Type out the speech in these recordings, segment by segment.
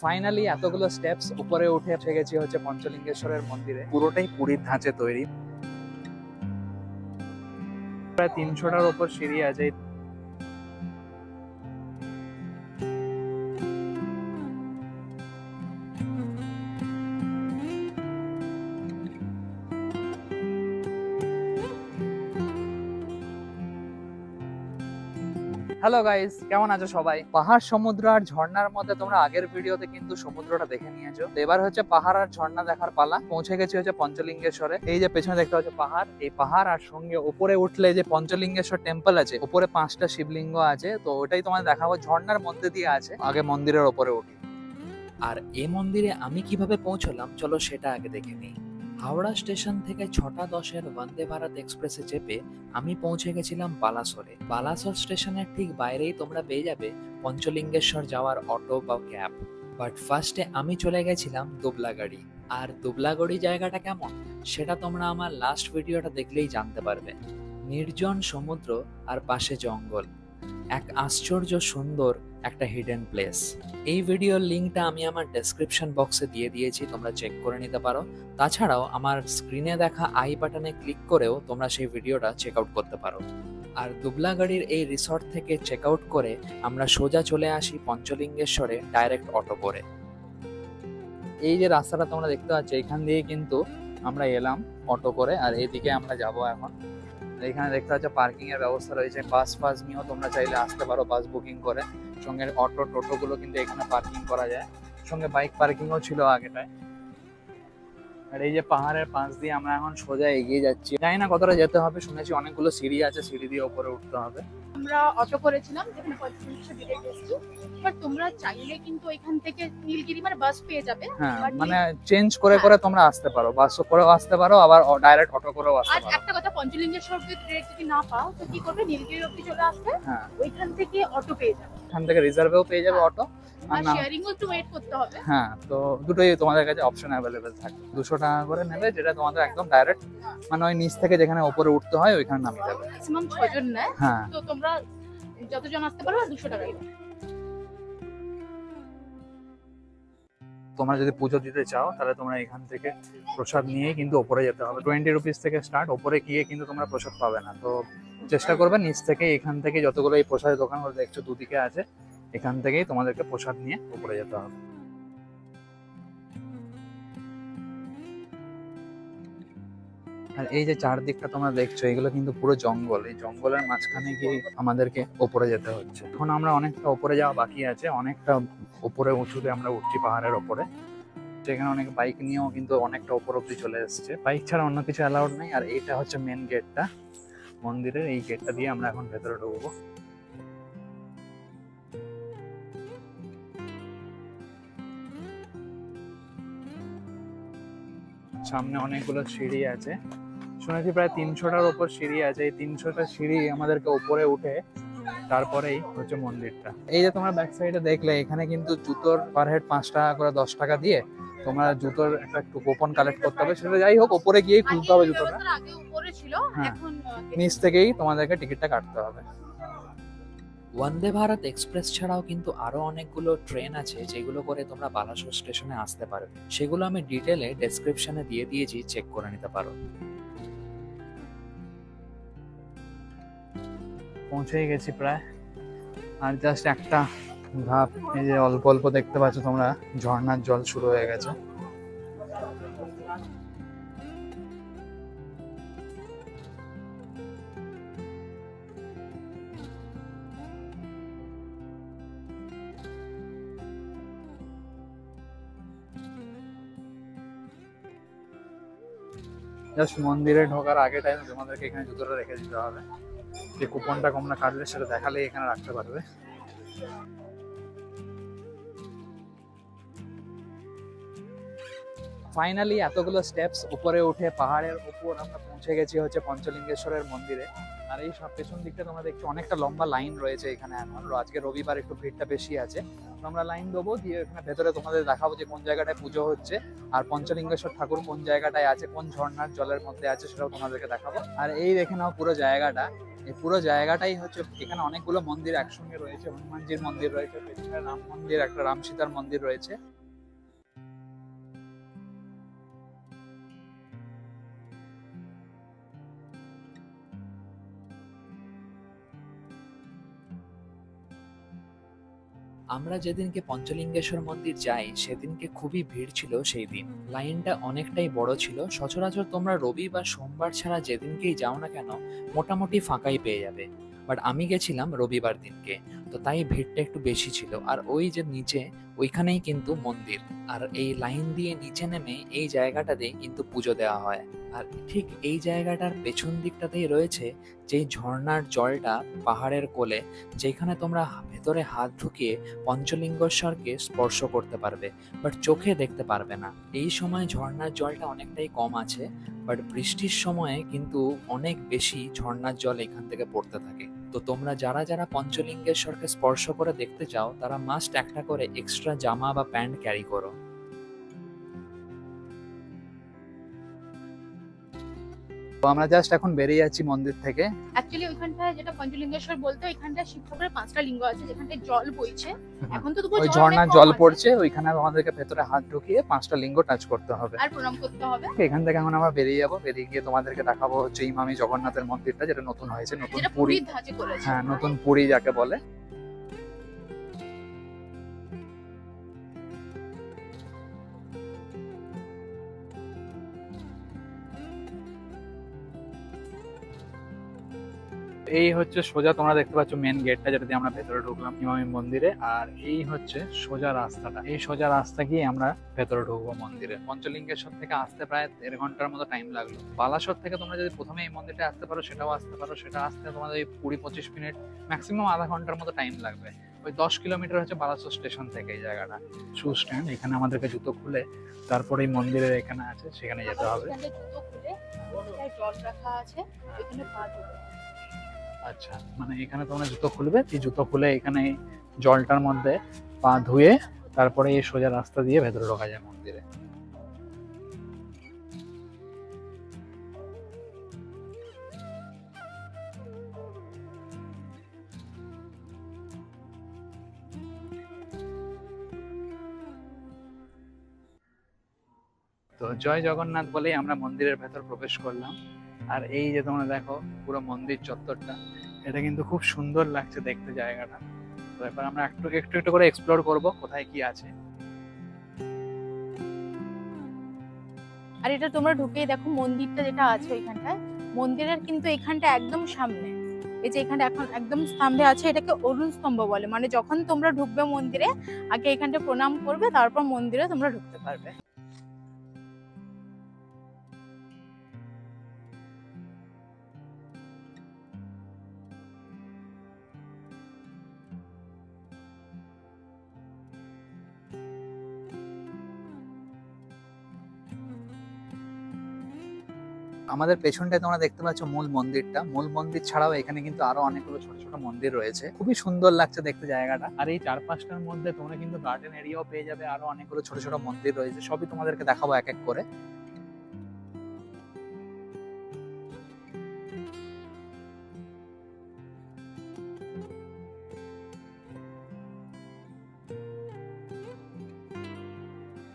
Finally এতগুলো steps উপরে উঠে গেছি হচ্ছে পঞ্চলিঙ্গেশ্বরের মন্দিরে। পুরোটাই পুরীর ধাঁচে তৈরি। প্রায় 300টার উপর সিঁড়ি আছে। হ্যালো গাইস, কেমন আছো সবাই? পাহাড়, সমুদ্র আর ঝর্ণার মধ্যে তোমরা আগের ভিডিওতে কিন্তু সমুদ্রটা দেখে নিয়েছো। তো এবার হচ্ছে পাহাড় আর ঝর্ণা দেখার পালা। পৌঁছে গেছি হচ্ছে পঞ্চলিঙ্গেশ্বরে। এই যে পেছনে দেখতে পাচ্ছ পাহাড়, এই পাহাড় আর সঙ্গে উপরে উঠলে যে পঞ্চলিঙ্গেশ্বর টেম্পল আছে, উপরে 5টা শিবলিঙ্গ আছে। তো ওটাই তোমাদের দেখাবো। ঝর্ণার মধ্যে দিয়ে আছে, আগে মন্দিরের উপরে উঠি। আর এই মন্দিরে আমি কিভাবে পৌঁছলাম চলো সেটা আগে দেখে নিই। হাওড়া স্টেশন থেকে 6:10-এর বন্দে ভারত এক্সপ্রেসে চেপে আমি পৌঁছে গেছিলাম বালাসোরে। বালাসোর স্টেশনের ঠিক বাইরেই তোমরা পেয়ে যাবে পঞ্চলিঙ্গেশ্বর যাওয়ার অটো বা ক্যাব। বাট ফার্স্টে আমি চলে গেছিলাম দুবলাগাড়ি। আর দুবলাগাড়ি জায়গাটা কেমন সেটা তোমরা আমার লাস্ট ভিডিওটা দেখলেই জানতে পারবে। নির্জন সমুদ্র আর পাশে জঙ্গল, এক আশ্চর্য সুন্দর একটা হিডেন প্লেস। এই ভিডিওর লিঙ্কটা আমি আমার ডেসক্রিপশন বক্সে দিয়ে দিয়েছি, তোমরা চেক করে নিতে পারো। তাছাড়াও আমার স্ক্রিনে দেখা আই বাটনে ক্লিক করেও তোমরা সেই ভিডিওটা চেক আউট করতে পারো। আর দুবলাগাড়ির এই রিসর্ট থেকে চেক আউট করে আমরা সোজা চলে আসি পঞ্চলিঙ্গেশ্বরে ডাইরেক্ট অটো করে। এই যে রাস্তাটা তোমরা দেখতে পাচ্ছ, এখান দিয়ে কিন্তু আমরা এলাম অটো করে, আর এইদিকে আমরা যাব এখন। এখানে দেখতে পাচ্ছ পার্কিং এর ব্যবস্থা রয়েছে। বাস নিয়েও তোমরা চাইলে আসতে পারো, বাস বুকিং করে। সঙ্গে অটো টোটো গুলো কিন্তু এখানে পার্কিং করা যায়। সঙ্গে বাইক পার্কিংও ছিল আগেটায়। আর এই যে পাহাড়ের পাশ দিয়ে আমরা এখন সোজা এগিয়ে যাচ্ছি। জানি না কতটা যেতে হবে, শুনেছি অনেকগুলো সিঁড়ি আছে, সিঁড়ি দিয়ে উপরে উঠতে হবে। আমরা অটো করেছিলাম যেখানে 45 ডিরেক্ট এসেছি। বাট তোমরা চাইলে কিন্তু এখান থেকে নীলগিরি মানে বাস পেয়ে যাবে। হ্যাঁ, But মানে চেঞ্জ করে তোমরা আসতে পারো, বাস করেও আসতে পারো, আবার ডাইরেক্ট অটো করেও আসতে আর পারো। একটা কথা, পঞ্চলিঙ্গেশ্বর ডিরেক্ট যদি না পাও তো কি করবে, নীলগিরি অবধি চলে আসবে। হ্যাঁ, ওইখান থেকে অটো পেয়ে যাবে। এখান থেকে রিজার্ভেও পেয়ে যাবে অটো। আর শেয়ারিংও একটু ওয়েট করতে হবে। হ্যাঁ, তো দুটোই তোমাদের কাছে অপশন অ্যাভেলেবেল থাকে। 200 টাকা করে নেবে, যেটা তোমাদের একদম ডাইরেক্ট মানে ওই নিচ থেকে যেখানে উপরে উঠতে হয় ওইখানে নামিয়ে যাবে। ম্যাক্সিমাম 6 জন নেয়। হ্যাঁ, তো তোমরা যতজন আসতে পারো 200 টাকাই দাও। তোমরা যদি পুজো দিতে চাও তাহলে তোমরা এখান থেকে প্রসাদ নিয়ে কিন্তু উপরে যেতে হবে। 20 রুপিস থেকে স্টার্ট। উপরে গিয়ে কিন্তু তোমরা প্রসাদ পাবে না। তো চেষ্টা করবে নিচ থেকে, এখান থেকে যতগুলো এই প্রসাদের দোকানগুলো দেখছো দুদিকে আছে, এখান থেকেই তোমাদেরকে প্রসাদ নিয়ে উপরে যেতে হবে। আর এই যে চারদিকটা তোমরা দেখছো, এগুলো কিন্তু পুরো জঙ্গল। এই জঙ্গলের মাঝখানে গিয়ে আমাদেরকে উপরে যেতে হচ্ছে। এখন আমরা অনেকটা উপরে যাওয়া বাকি আছে, অনেকটা উপরে উঁচুতে আমরা উঠছি পাহাড়ের ওপরে। সেখানে অনেক বাইক নিয়েও কিন্তু অনেকটা উপর অব্দি চলে এসছে। বাইক ছাড়া অন্য কিছু অ্যালাউড নেই। আর এইটা হচ্ছে মেন গেটটা মন্দিরের। এই গেটটা দিয়ে আমরা এখন ভেতরে ঢুকবো। সামনে অনেকগুলো সিঁড়ি আছে, শুনেছি প্রায় 300টার উপর সিঁড়ি আছে। এই 300টা সিঁড়ি আমাদেরকে উপরে উঠে তারপরেই হচ্ছে মন্দিরটা। এই যে তোমরা ব্যাক সাইডে দেখলে, এখানে কিন্তু জুতোর পার হেড 5 টাকা করে 10 টাকা দিয়ে তোমরা জুতোর একটু কুপন কালেক্ট করতে হবে। সেটা যাই হোক, উপরে গিয়েই খুলতে হবে জুতোটা। আগে উপরে ছিল, হ্যাঁ, এখন নিচ থেকেই তোমাদেরকে টিকিটটা কাটতে হবে। বন্দে ভারত এক্সপ্রেস ছাড়াও কিন্তু আরো অনেকগুলো ট্রেন আছে যেগুলো করে তোমরা বালাসোর স্টেশনে আসতে পারবে। সেগুলো আমি ডিটেলে ডেসক্রিপশনে দিয়ে দিয়েছি, চেক করে নিতে পারো। পৌঁছেই গেছি প্রায়। আর জাস্ট একটা ধাপ, এই যে অল্প অল্প দেখতে পাচ্ছ তোমরা, ঝর্ণার জল শুরু হয়ে গেছে। জাস্ট মন্দিরে ঢোকার আগে টাইমে তোমাদেরকে এখানে জুতোটা রেখে দিতে হবে। যে কুপনটা তোমরা কাটলে সেটা দেখালেই এখানে রাখতে পারবে। ফাইনালি এতগুলো স্টেপস উপরে উঠে পাহাড়ের উপর আমরা পৌঁছে গেছি হচ্ছে পঞ্চলিঙ্গেশ্বরের মন্দিরে। আর এই সব পেছন দিকটা তোমরা দেখছো অনেকটা লম্বা লাইন রয়েছে এখানে। এখন আজকে রবিবার, একটু ভিড়টা বেশি আছে। তো আমরা লাইন দেবো, দিয়ে এখানে ভেতরে তোমাদের দেখাবো যে কোন জায়গাটায় পুজো হচ্ছে, আর পঞ্চলিঙ্গেশ্বর ঠাকুর কোন জায়গাটায় আছে, কোন ঝর্ণার জলের মধ্যে আছে, সেটাও তোমাদেরকে দেখাবো। আর এই দেখে নাও পুরো জায়গাটা, এই পুরো জায়গাটাই হচ্ছে, এখানে অনেকগুলো মন্দির একসঙ্গে রয়েছে, হনুমানজির মন্দির রয়েছে, পেছনে রাম মন্দির, একটা রাম সীতার মন্দির রয়েছে। আমরা যেদিনকে পঞ্চলিঙ্গেশ্বর মন্দির যাই সেদিনকে খুবই ভিড় ছিল। সেই দিন লাইনটা অনেকটাই বড় ছিল। সচরাচর তোমরা রবি বা সোমবার ছাড়া যেদিনকেই যাও না কেন মোটামুটি ফাঁকাই পেয়ে যাবে, বাট আমি গেছিলাম রবিবার দিনকে, তো তাই ভিড়টা একটু বেশি ছিল। আর ওই যে নিচে ওইখানেই কিন্তু মন্দির, আর এই লাইন দিয়ে নিচে নেমে এই জায়গাটাতেই কিন্তু পুজো দেওয়া হয়। আর ঠিক এই জায়গাটার পেছন দিকটাতেই রয়েছে যেই ঝর্ণার জলটা পাহাড়ের কোলে, যেখানে তোমরা ভেতরে হাত ঢুকিয়ে পঞ্চলিঙ্গেশ্বরকে স্পর্শ করতে পারবে, বাট চোখে দেখতে পারবে না। এই সময় ঝর্ণার জলটা অনেকটাই কম আছে, বাট বৃষ্টির সময়ে কিন্তু অনেক বেশি ঝর্ণার জল এখান থেকে পড়তে থাকে। তো তোমরা যারা যারা পঞ্চলিঙ্গেশ্বরকে স্পর্শ করে দেখতে চাও তারা মাস্ট একটা করে এক্সট্রা জামা বা প্যান্ট ক্যারি করো। তো আমরা জাস্ট এখন বেরিয়ে যাচ্ছি মন্দির থেকে। অ্যাকচুয়ালি ওইখানটায় যেটা পঞ্চলিঙ্গেশ্বর বলতে, ওইখানটায় শিব ঠাকুরের 5টা লিঙ্গ আছে যেখানটায় জল বইছে। এখন তো তবুও ওই জল ঝর্ণার অনেক জল কম আছে। পড়ছে, ওইখানে আমাদেরকে ভেতরে হাত ঢুকিয়ে 5টা লিঙ্গ টাচ করতে হবে আর প্রণাম করতে হবে। এখান থেকে এখন আমরা বেরিয়ে যাবো। বেরিয়ে গিয়ে তোমাদেরকে দেখাবো হচ্ছে ইমামি জগন্নাথের মন্দিরটা, যেটা নতুন হয়েছে, নতুন যেটা পুরী। পুরীর ধাঁচে করেছে। হ্যাঁ, নতুন পুরী যাকে বলে। এই হচ্ছে সোজা তোমরা দেখতে পাচ্ছ মেন গেটটা, যেটা দিয়ে আমরা ভেতরে ঢুকলাম ইমামি মন্দিরে। আর এই হচ্ছে সোজা রাস্তাটা, এই সোজা রাস্তা গিয়ে আমরা ভেতরে ঢুকবো মন্দিরে। পঞ্চলিঙ্গেশ্বর থেকে আসতে প্রায় 1.5 ঘন্টার মতো টাইম লাগলো। বালাসোর থেকে তোমরা যদি প্রথমে এই মন্দিরটা আসতে পারো সেটাও আসতে পারো, সেটা আসতে তোমাদের ওই 20-25 মিনিট, ম্যাক্সিমাম আধা ঘন্টার মতো টাইম লাগবে। ওই 10 কিলোমিটার হচ্ছে বালাসোর স্টেশন থেকে এই জায়গাটা। শু স্ট্যান্ড, এখানে আমাদেরকে জুতো খুলে তারপরে এই মন্দিরের এখানে আছে সেখানে যেতে হবে। এখানটায় জুতো খুলে ওখানটায় জল রাখা আছে, ওইখানে পা ধোবে। আচ্ছা, মানে এখানে তোমরা জুতো খুলবে, এই জুতো খুলে এখানে জলটার মধ্যে পা ধুয়ে তারপরে এই সোজা রাস্তা দিয়ে ভেতরে ঢোকা যায় মন্দিরে। তো জয় জগন্নাথ বলেই আমরা মন্দিরের ভেতর প্রবেশ করলাম। আর এই যে তোমরা দেখো পুরো মন্দির চত্বরটা, এটা কিন্তু খুব সুন্দর লাগছে দেখতে জায়গাটা। তো এবার আমরা একটু একটু একটু করে এক্সপ্লোর করব কোথায় কি আছে। আর এটা তোমরা ঢুকেই দেখো মন্দিরটা যেটা আছে ওইখানটায়, মন্দিরের কিন্তু এখানটা একদম সামনে, এই যে এখানটা এখন একদম স্তম্ভে আছে, এটাকে অরুণ স্তম্ভ বলে। মানে যখন তোমরা ঢুকবে মন্দিরে আগে এখানটা প্রণাম করবে, তারপর মন্দিরে তোমরা ঢুকতে পারবে। আমাদের পেছনটায় তোমরা দেখতে পাচ্ছ মূল মন্দিরটা। মূল মন্দির ছাড়াও এখানে কিন্তু আরো অনেকগুলো ছোট ছোট মন্দির রয়েছে, খুবই সুন্দর লাগছে দেখতে জায়গাটা। আর এই 4-5টার মধ্যে তোমরা কিন্তু গার্ডেন এরিয়াও পেয়ে যাবে, আরো অনেকগুলো ছোট ছোট মন্দির রয়েছে, সবই তোমাদেরকে দেখাবো এক এক করে।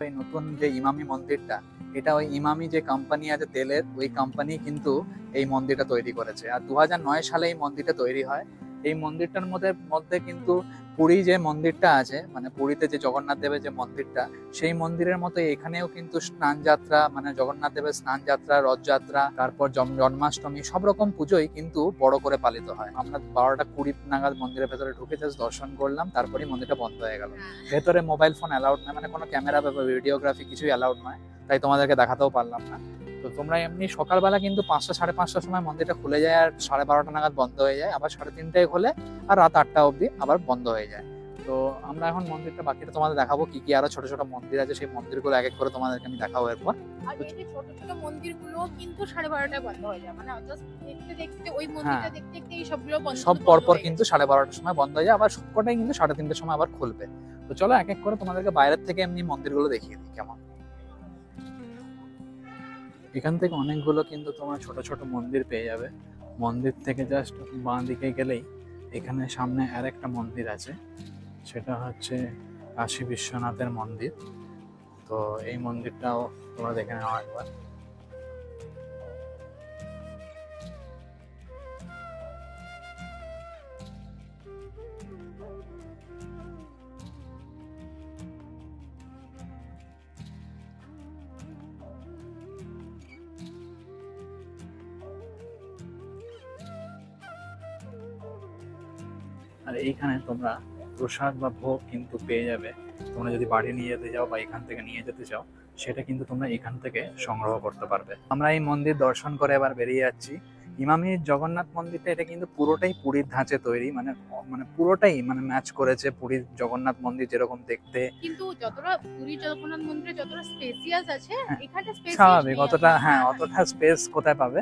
এই নতুন যে ইমামি মন্দিরটা, এটা ওই ইমামি যে কোম্পানি আছে তেলের, ওই কোম্পানি কিন্তু এই মন্দিরটা তৈরি করেছে। আর 2009 সালে এই মন্দিরটা তৈরি হয়। এই মন্দিরটার মধ্যে কিন্তু পুরী যে মন্দিরটা আছে, মানে পুরীতে যে জগন্নাথ দেবের যে মন্দিরটা, সেই মন্দিরের মতো এখানেও কিন্তু স্নান যাত্রা, মানে জগন্নাথ দেবের স্নান যাত্রা, রথযাত্রা, তারপর জন্মাষ্টমী, সব রকম পুজোই কিন্তু বড় করে পালিত হয়। আমরা 12টা 20 নাগাদ মন্দিরের ভেতরে ঢুকে জাস্ট দর্শন করলাম, তারপরেই মন্দিরটা বন্ধ হয়ে গেল। ভেতরে মোবাইল ফোন অ্যালাউড নয়, মানে কোনো ক্যামেরা বা ভিডিওগ্রাফি কিছুই অ্যালাউড নয়, তাই তোমাদেরকে দেখাতেও পারলাম না। তো তোমরা এমনি সকালবেলা কিন্তু 5টা 5:30টার সময় মন্দিরটা খুলে যায়, আর 12:30 নাগাদ বন্ধ হয়ে যায়, আবার 3:30টায় খোলে, আর রাত 8টা অবধি আবার বন্ধ হয়ে যায়। তো আমরা এখন মন্দিরটা বাকিটা তোমাদের দেখাবো, কি কি আরো ছোট ছোট মন্দির আছে, সেই মন্দিরগুলো এক এক করে তোমাদেরকে আমি দেখাবো এরপর। আর এই যে ছোট ছোট মন্দিরগুলো কিন্তু 12:30টায় বন্ধ হয়ে যায়, মানে জাস্ট দেখতে দেখতে ওই মন্দিরটা দেখতে দেখতে এই সবগুলো বন্ধ, সব পরপর কিন্তু 12:30টার সময় বন্ধ হয়ে যায়, আবার সবকটাই কিন্তু 3:30টার সময় আবার খুলবে। তো চলো এক এক করে তোমাদেরকে বাইরের থেকে এমনি মন্দিরগুলো দেখিয়ে দিই কেমন। এখান থেকে অনেকগুলো কিন্তু তোমরা ছোট ছোট মন্দির পেয়ে যাবে, মন্দির থেকে জাস্ট বাঁ দিকে গেলেই এখানে সামনে আরেকটা মন্দির আছে, সেটা হচ্ছে কাশী বিশ্বনাথের মন্দির। তো এই মন্দিরটাও তোমরা দেখে নাও একবার। আর এইখানে তোমরা প্রসাদ বা ভোগ কিন্তু পেয়ে যাবে। তোমরা যদি বাড়ি নিয়ে যেতে চাও বা এখান থেকে নিয়ে যেতে চাও, সেটা কিন্তু তোমরা এখান থেকে সংগ্রহ করতে পারবে। আমরা এই মন্দির দর্শন করে এবার বেরিয়ে যাচ্ছি। ইমামি জগন্নাথ মন্দিরটা এটা কিন্তু পুরোটাই পুরীর ধাঁচে তৈরি, মানে পুরোটাই ম্যাচ করেছে পুরীর জগন্নাথ মন্দির যেরকম দেখতে। কিন্তু যতটা পুরী জগন্নাথ মন্দিরে যতটা স্পেসিয়াস আছে, এখানে স্পেসিয়াস স্বাভাবিক অতটা, হ্যাঁ অতটা স্পেস কোথায় পাবে।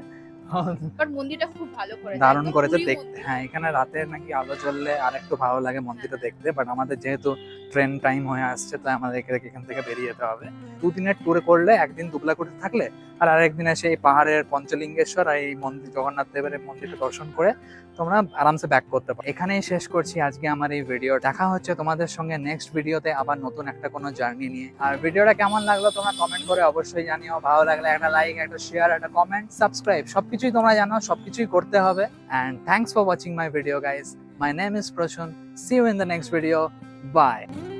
বাট মন্দিরটা খুব ভালো করেছে, দারুণ একদম করেছে পুরী দেখতে। মন্দির। হ্যাঁ, এখানে রাতে নাকি আলো জ্বললে আর একটু ভালো লাগে মন্দিরটা দেখতে, বাট আমাদের যেহেতু ট্রেন টাইম হয়ে আসছে, তাই আমাদের এখান থেকে বেরিয়ে যেতে হবে। 2 দিনের ট্যুরে করলে একদিন দুবলাকুঠি থাকলে আর আরেকদিন এসে এই পাহাড়ের পঞ্চলিঙ্গেশ্বর আর এই মন্দির জগন্নাথ দেবের মন্দিরটা দর্শন করে তোমরা আরামসে ব্যাক করতে পারো। এখানেই শেষ করছি আজকে আমার এই ভিডিও। দেখা হচ্ছে তোমাদের সঙ্গে নেক্সট ভিডিওতে আবার নতুন একটা কোনো জার্নি নিয়ে। আর ভিডিওটা কেমন লাগলো তোমরা কমেন্ট করে অবশ্যই জানিও। ভালো লাগলে একটা লাইক, একটা শেয়ার, একটা কমেন্ট, সাবস্ক্রাইব সবকিছুই তোমরা জানো, সবকিছুই করতে হবে। And thanks for watching my video guys. My name is Prashun. See you in the next video. Bye.